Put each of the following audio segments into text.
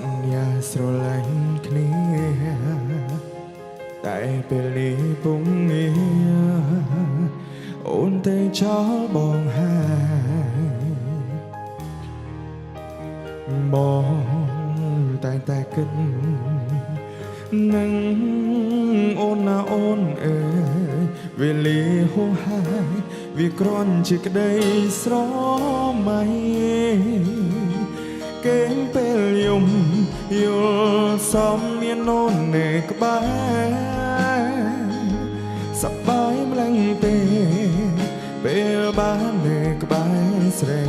នញាស្រឡាញ់គ្នាតែពេលនេះពុំងារអូនតែចោលបងហើយបងតែគិតនឹងអូនណាអូនអើយវេលាហួសហើយវាគ្រាន់ជាក្តីស្រមៃកេងពេលយំយល់សំមានអូននៅក្បែរសប្បាយម្លឹងទេពេលបាននៅក្បែរស្រី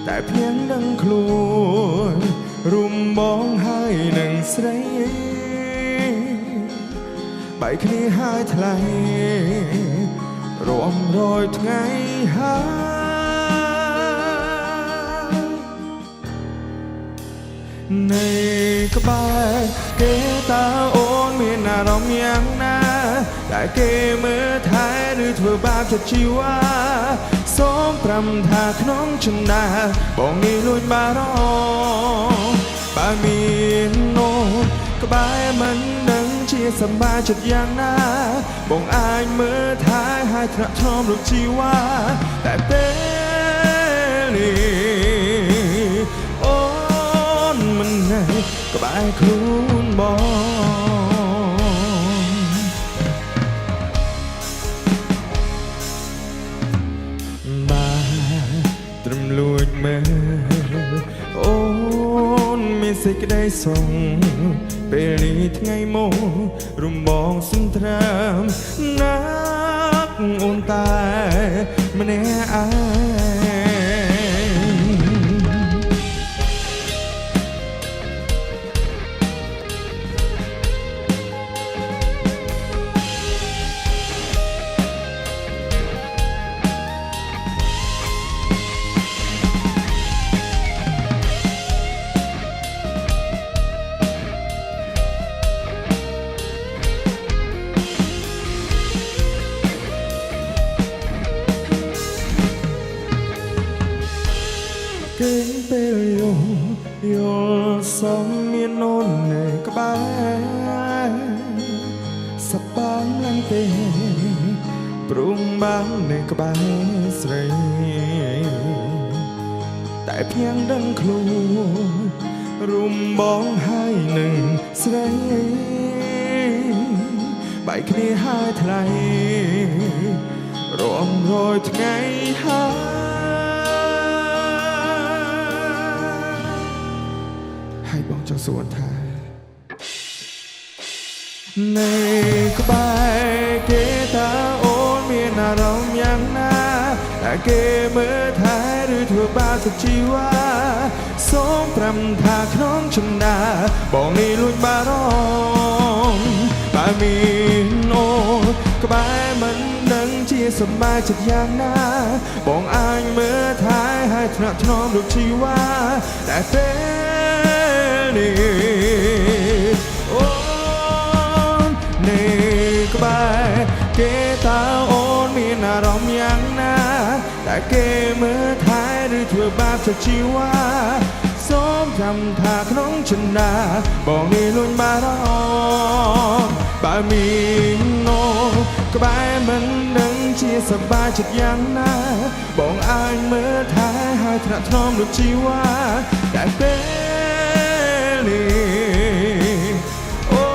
តែភ្នែកដឹងខ្លួនរុំបងហើយនឹងស្រីបែកគ្នាហើយថ្លៃរួមរយថ្ងៃហើយនៅក្បែរគេតើអូនមានអារម្មណ៍យ៉ាងណាតែគេមើលថែឬធ្វើបាបចិត្តជីវ៉ាសូមប្រាំថាក្នុងចិន្តាបងនេះលួចបារម្ភបើមានអូនក្បែរមិនដឹងជាសម្បាចិត្តយ៉ាងណាបងអាចមើលថែហើយថ្នាក់ថ្នមរូបជីវ៉ាតែពេលនេះអូនមិននៅក្បែរខ្លួនបងបាទត្រឹមលួចមើលអូនមានសេចក្តីសុខពេលនេះថ្ងៃមករំបងសន្ត្រាមណាក់អូនតែម្នាក់ឯកេងពេលយល់សំមានអូននៅក្បែរសប្បាយឡើងទេព្រមបាននៅក្បែរស្រីតែភ្នែកដឹងខ្លួនរុំបងហើយនឹងស្រីបែកគ្នាហើយថ្លៃរួមរយថ្ងៃហើយបងចង់សួរថានៅក្បែរគេតើអូនមានអារម្មណ៍យ៉ាងណាតែគេមើលថែឬធ្វើបាបចិត្តជីវ៉ាសូមប្រាំថាក្នុងចិន្តាបងនេះលួចបារម្ភបើមានអូនក្បែរមិនដឹងជាសម្បាយចិត្តយ៉ាងណាបងអាចមើលថែហើយថ្នាក់ថ្នមរូបជីវ៉ាតែពេលនេះអូននៅក្បែរគេតើអូនមានអារម្មណ៍យ៉ាងណាតែគេមើលថែឬធ្វើបាបចិត្តជីវ៉ាសូមចាំថាក្នុងចិន្តាបងនេះលួចបារម្ភបើមានអូនក្បែរមិនដឹងជាសប្បាយចិត្តយ៉ាងណាបងអាចមើលថែហើយថ្នាក់ថ្នមរូបជីវ៉ាតែពេលនេះអូ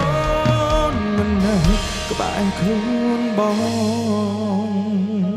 នមិននៅក្បែរខ្លួនបង